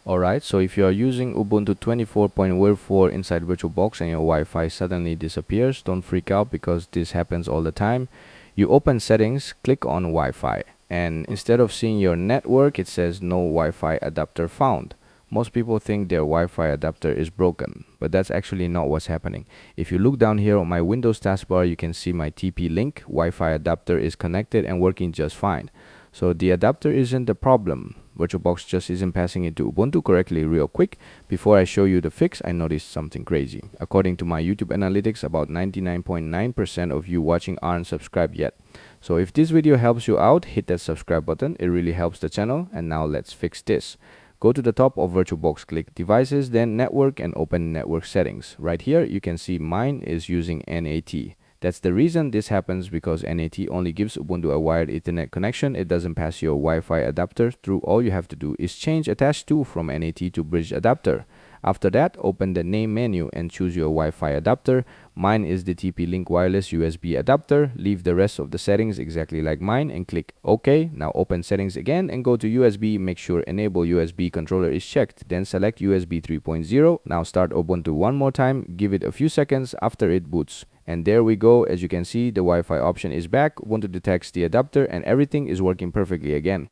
Alright, so if you are using Ubuntu 24.04 inside VirtualBox and your Wi-Fi suddenly disappears, don't freak out because this happens all the time. You open settings, click on Wi-Fi, and instead of seeing your network, it says no Wi-Fi adapter found. Most people think their Wi-Fi adapter is broken, but that's actually not what's happening. If you look down here on my Windows taskbar, you can see my TP-Link Wi-Fi adapter is connected and working just fine. So the adapter isn't the problem. VirtualBox just isn't passing it to Ubuntu correctly. Real quick, before I show you the fix, I noticed something crazy. According to my YouTube analytics, about 99.9% of you watching aren't subscribed yet. So if this video helps you out, hit that subscribe button. It really helps the channel. And now let's fix this. Go to the top of VirtualBox, click Devices, then Network, and open Network Settings. Right here, you can see mine is using NAT. That's the reason this happens, because NAT only gives Ubuntu a wired Ethernet connection. It doesn't pass your Wi-Fi adapter through. All you have to do is change attach to from NAT to bridge adapter. After that, open the name menu and choose your Wi-Fi adapter. Mine is the TP-Link wireless USB adapter. Leave the rest of the settings exactly like mine and click OK. Now open settings again and go to USB. Make sure enable USB controller is checked. Then select USB 3.0. Now start Ubuntu one more time. Give it a few seconds after it boots. And there we go. As you can see, the Wi-Fi option is back. Ubuntu detects the adapter and everything is working perfectly again.